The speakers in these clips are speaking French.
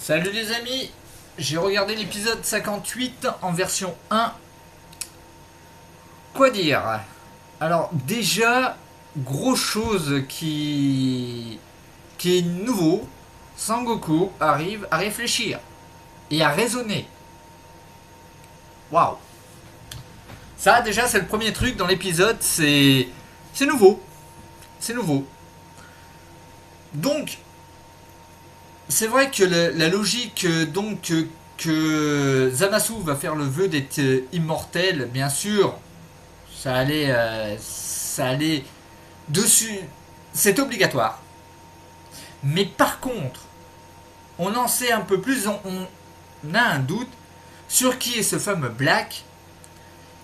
Salut les amis, j'ai regardé l'épisode 58 en version 1. Quoi dire? Alors déjà, gros chose qui est nouveau, Sangoku arrive à réfléchir et à raisonner. Waouh. Ça déjà c'est le premier truc dans l'épisode, c'est nouveau. C'est nouveau. Donc c'est vrai que la logique que Zamasu va faire le vœu d'être immortel, bien sûr, ça allait dessus, c'est obligatoire. Mais par contre, on en sait un peu plus, on a un doute sur qui est ce fameux Black,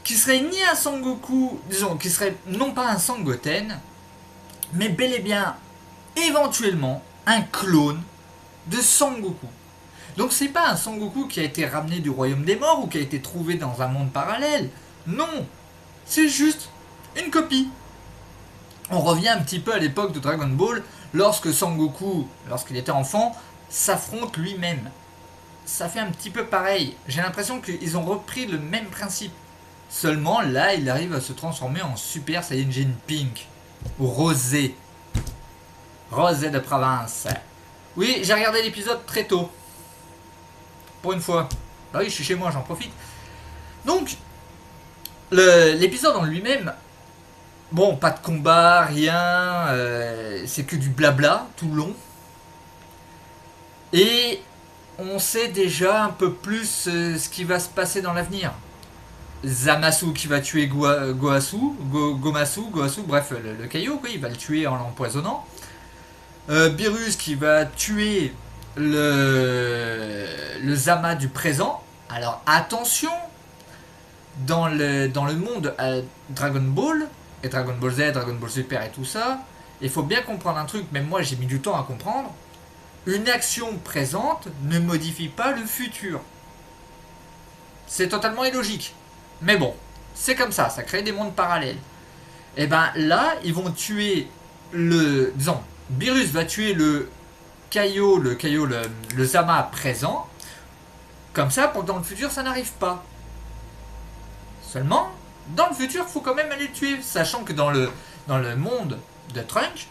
qui serait ni un Sangoku, disons, qui serait non pas un Sangoten, mais bel et bien, éventuellement, un clone de Sangoku. Donc c'est pas un Sangoku qui a été ramené du royaume des morts ou qui a été trouvé dans un monde parallèle. Non, c'est juste une copie. On revient un petit peu à l'époque de Dragon Ball, lorsque Sangoku, lorsqu'il était enfant, s'affronte lui-même. Ça fait un petit peu pareil. J'ai l'impression qu'ils ont repris le même principe. Seulement là, il arrive à se transformer en Super Saiyajin Pink. Ou Rosé. Rosé de province. Oui, j'ai regardé l'épisode très tôt. Pour une fois. Bah oui, je suis chez moi, j'en profite. Donc, l'épisode en lui-même, bon, pas de combat, rien, c'est que du blabla tout le long. Et on sait déjà un peu plus ce qui va se passer dans l'avenir. Zamasu qui va tuer Gomasu, bref, le caillou, quoi, il va le tuer en l'empoisonnant. Beerus qui va tuer le Zama du présent. Alors attention, dans le monde Dragon Ball, et Dragon Ball Z, Dragon Ball Super et tout ça, il faut bien comprendre un truc, même moi j'ai mis du temps à comprendre. Une action présente ne modifie pas le futur. C'est totalement illogique. Mais bon, c'est comme ça crée des mondes parallèles. Et ben là, ils vont tuer disons, Beerus va tuer le Zama présent. Comme ça, pour que dans le futur, ça n'arrive pas. Seulement, dans le futur, il faut quand même aller le tuer. Sachant que dans le monde de Trunks,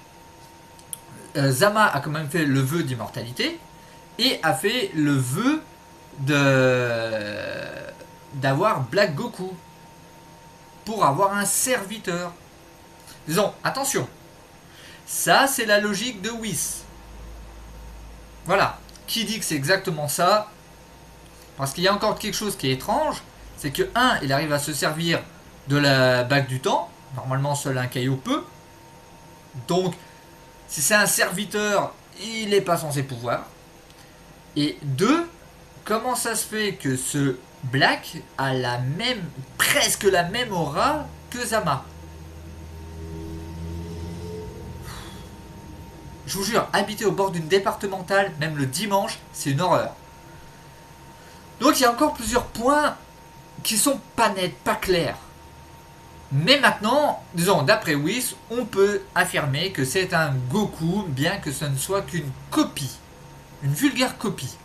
Zama a quand même fait le vœu d'immortalité et a fait le vœu d'avoir Black Goku pour avoir un serviteur. Disons, attention, ça c'est la logique de Whis. Voilà, qui dit que c'est exactement ça? Parce qu'il y a encore quelque chose qui est étrange, c'est que il arrive à se servir de la bague du temps. Normalement seul un caillou peut. Donc si c'est un serviteur, il n'est pas censé pouvoir. Et 2, comment ça se fait que ce Black a presque la même aura que Zama? Je vous jure, habiter au bord d'une départementale, même le dimanche, c'est une horreur. Donc il y a encore plusieurs points qui sont pas nets, pas clairs. Mais maintenant, disons, d'après Whis, on peut affirmer que c'est un Goku, bien que ce ne soit qu'une copie. Une vulgaire copie.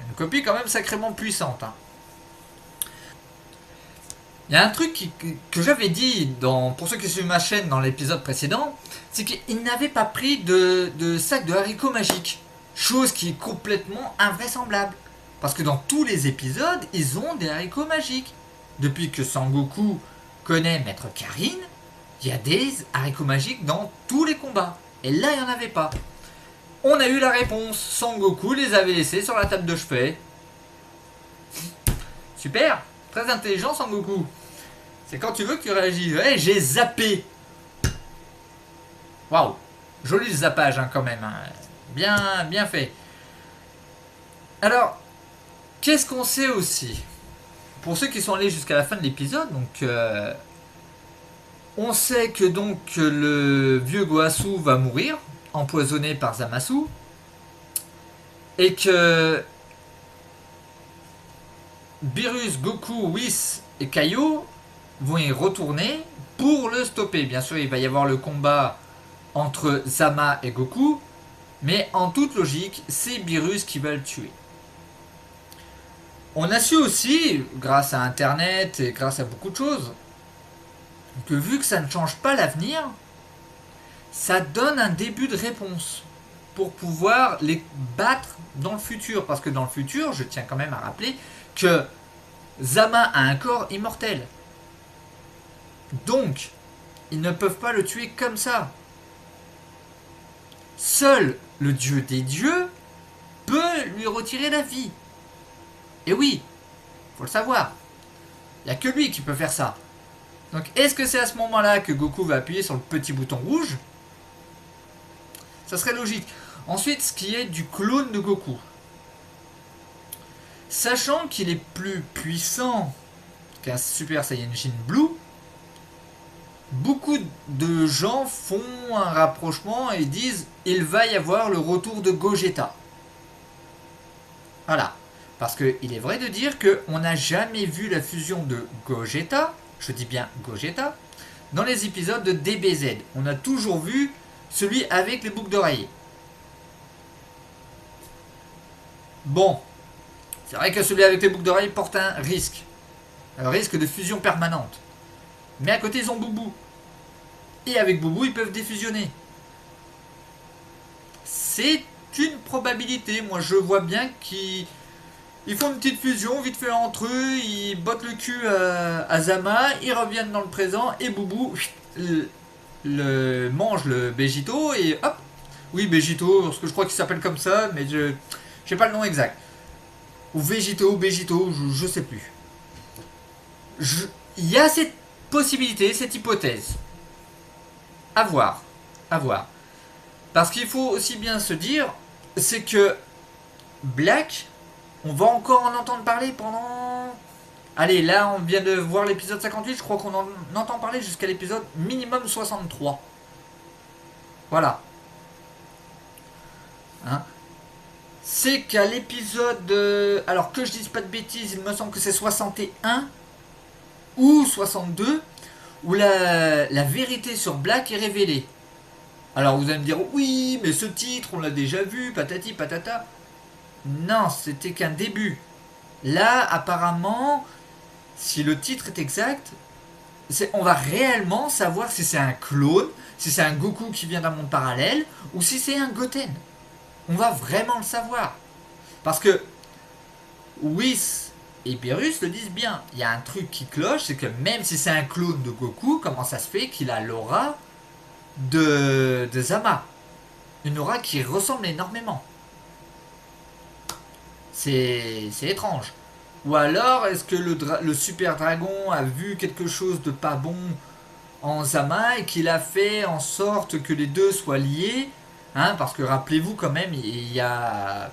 Une copie quand même sacrément puissante. Hein. Il y a un truc que j'avais dit, pour ceux qui suivent ma chaîne dans l'épisode précédent, c'est qu'il n'avait pas pris de sac de haricots magiques. Chose qui est complètement invraisemblable. Parce que dans tous les épisodes, ils ont des haricots magiques. Depuis que Sangoku connaît Maître Karine, il y a des haricots magiques dans tous les combats. Et là, il n'y en avait pas. On a eu la réponse. Sangoku les avait laissés sur la table de chevet. Super. Très intelligent, Sangoku. C'est quand tu veux que tu réagis. Ouais, j'ai zappé. Waouh. Joli zappage, hein, quand même. Hein. Bien fait. Alors, qu'est-ce qu'on sait aussi? Pour ceux qui sont allés jusqu'à la fin de l'épisode, donc on sait que donc le vieux Goasu va mourir, empoisonné par Zamasu, et que Beerus, Goku, Whis et Kaio vont y retourner pour le stopper. Bien sûr, il va y avoir le combat entre Zama et Goku, Mais en toute logique, c'est Beerus qui va le tuer. On a su aussi, grâce à Internet et grâce à beaucoup de choses, que vu que ça ne change pas l'avenir, ça donne un début de réponse pour pouvoir les battre dans le futur. Parce que dans le futur, je tiens quand même à rappeler que Zama a un corps immortel. Donc, ils ne peuvent pas le tuer comme ça. Seul le dieu des dieux peut lui retirer la vie. Et oui, faut le savoir. Il n'y a que lui qui peut faire ça. Donc est-ce que c'est à ce moment-là que Goku va appuyer sur le petit bouton rouge? Ça serait logique. Ensuite, ce qui est du clone de Goku. Sachant qu'il est plus puissant qu'un Super Saiyajin Blue, beaucoup de gens font un rapprochement et disent il va y avoir le retour de Gogeta. Voilà. Parce qu'il est vrai de dire qu'on n'a jamais vu la fusion de Gogeta, je dis bien Gogeta, dans les épisodes de DBZ. On a toujours vu celui avec les boucles d'oreilles. Bon, c'est vrai que celui avec les boucles d'oreilles porte un risque de fusion permanente. Mais à côté, ils ont Boubou. Et avec Boubou, ils peuvent défusionner. C'est une probabilité. Moi, je vois bien qu'ils font une petite fusion vite fait entre eux. Ils bottent le cul à Zama. Ils reviennent dans le présent. Et Boubou mange le Begito. Et hop. Oui, Begito, parce que je crois qu'il s'appelle comme ça. Mais je sais pas le nom exact. Ou Begito, je sais plus. Il y a cette possibilité, cette hypothèse. À voir. À voir. Parce qu'il faut aussi bien se dire, c'est que Black, on va encore en entendre parler pendant... Allez, là on vient de voir l'épisode 58, je crois qu'on en entend parler jusqu'à l'épisode minimum 63. Voilà. Hein, c'est qu'à l'épisode... alors que je dise pas de bêtises, il me semble que c'est 61 ou 62, où la vérité sur Black est révélée. Alors vous allez me dire, oui, mais ce titre, on l'a déjà vu, patati patata. Non, c'était qu'un début. Là, apparemment, si le titre est exact, on va réellement savoir si c'est un clone, si c'est un Goku qui vient d'un monde parallèle, ou si c'est un Goten. On va vraiment le savoir. Parce que Whis et Beerus le disent bien. Il y a un truc qui cloche, c'est que même si c'est un clone de Goku, comment ça se fait qu'il a l'aura de Zama? Une aura qui ressemble énormément. C'est étrange. Ou alors, est-ce que le super dragon a vu quelque chose de pas bon en Zama et qu'il a fait en sorte que les deux soient liés, hein, parce que rappelez-vous quand même, il y a,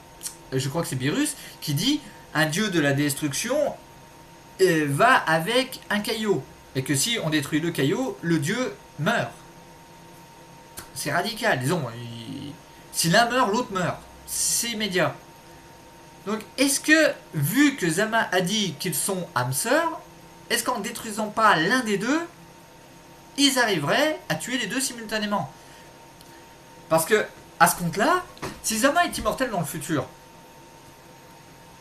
je crois que c'est Beerus, qui dit un dieu de la destruction va avec un caillot. Et que si on détruit le caillot, le dieu meurt. C'est radical, disons. Si l'un meurt, l'autre meurt. C'est immédiat. Donc, est-ce que, vu que Zama a dit qu'ils sont âmes sœurs, est-ce qu'en détruisant pas l'un des deux, ils arriveraient à tuer les deux simultanément? Parce que, à ce compte-là, si Zama est immortel dans le futur,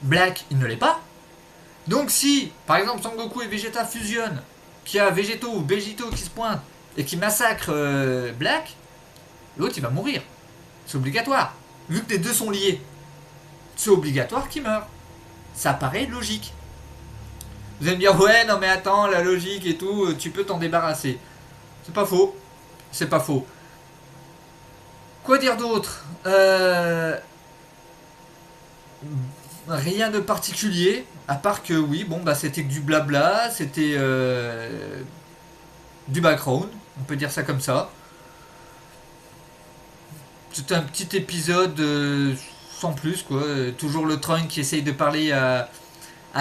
Black, il ne l'est pas. Donc si, par exemple, Sangoku et Vegeta fusionnent, qu'il y a Vegeto ou Begito qui se pointe et qui massacre Black, l'autre il va mourir. C'est obligatoire. Vu que les deux sont liés, c'est obligatoire qu'il meure. Ça paraît logique. Vous allez me dire, ouais, non mais attends, la logique et tout, tu peux t'en débarrasser. C'est pas faux. C'est pas faux. Quoi dire d'autre? Rien de particulier, à part que oui, bon bah c'était que du blabla, c'était du background, on peut dire ça comme ça. C'était un petit épisode sans plus quoi. Toujours le Trunk qui essaye de parler à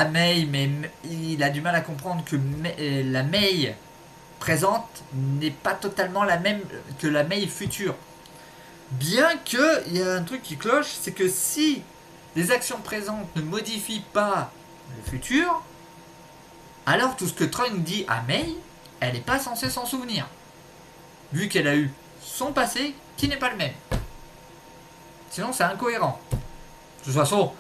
Mei, mais il a du mal à comprendre que la Mei présente n'est pas totalement la même que la Mei future. Bien que il y a un truc qui cloche, c'est que si les actions présentes ne modifient pas le futur, alors tout ce que Trunks dit à Mei, elle n'est pas censée s'en souvenir. Vu qu'elle a eu son passé qui n'est pas le même. Sinon, c'est incohérent. De toute façon,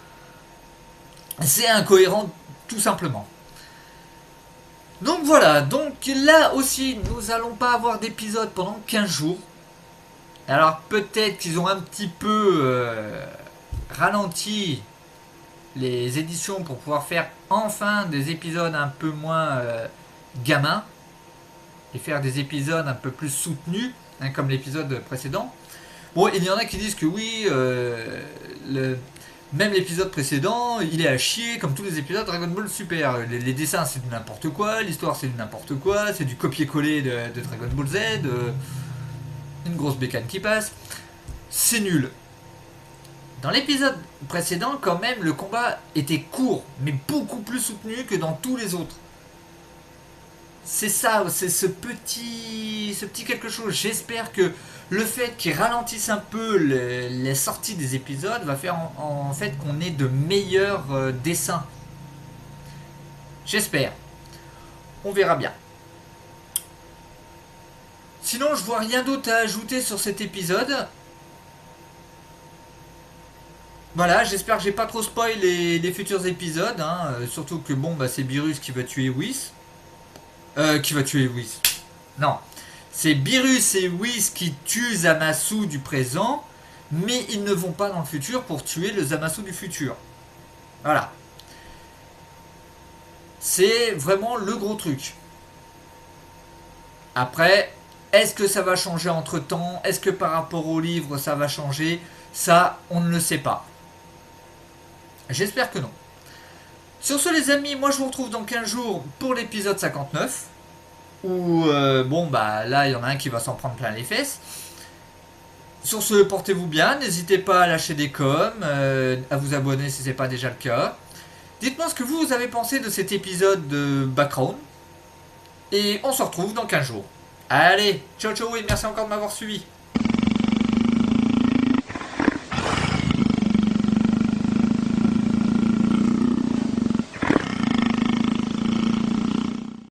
c'est incohérent tout simplement. Donc voilà, donc là aussi, nous allons pas avoir d'épisode pendant 15 jours. Alors peut-être qu'ils ont un petit peu ralenti les éditions pour pouvoir faire enfin des épisodes un peu moins gamins et faire des épisodes un peu plus soutenus, hein, comme l'épisode précédent. Bon, il y en a qui disent que oui, même l'épisode précédent, il est à chier, comme tous les épisodes Dragon Ball Super. Les dessins, c'est du n'importe quoi, l'histoire, c'est du n'importe quoi, c'est du copier-coller de Dragon Ball Z, une grosse bécane qui passe. C'est nul. Dans l'épisode précédent, quand même, le combat était court, mais beaucoup plus soutenu que dans tous les autres. C'est ça, c'est ce petit quelque chose. J'espère que le fait qu'ils ralentissent un peu les sorties des épisodes va faire en fait qu'on ait de meilleurs dessins. J'espère. On verra bien. Sinon, je vois rien d'autre à ajouter sur cet épisode. Voilà, j'espère que j'ai pas trop spoil les futurs épisodes. Hein. Surtout que bon, bah, c'est Beerus qui va tuer Whis. Qui va tuer Whis. Non. C'est Beerus et Whis qui tuent Zamasu du présent. Mais ils ne vont pas dans le futur pour tuer le Zamasu du futur. Voilà. C'est vraiment le gros truc. Après, est-ce que ça va changer entre temps? Est-ce que par rapport au livre ça va changer? Ça, on ne le sait pas. J'espère que non. Sur ce les amis, moi je vous retrouve dans 15 jours pour l'épisode 59. Où, bon bah là il y en a un qui va s'en prendre plein les fesses. Sur ce, portez-vous bien, n'hésitez pas à lâcher des coms, à vous abonner si ce n'est pas déjà le cas. Dites-moi ce que vous avez pensé de cet épisode de Background. Et on se retrouve dans 15 jours. Allez, ciao ciao et merci encore de m'avoir suivi.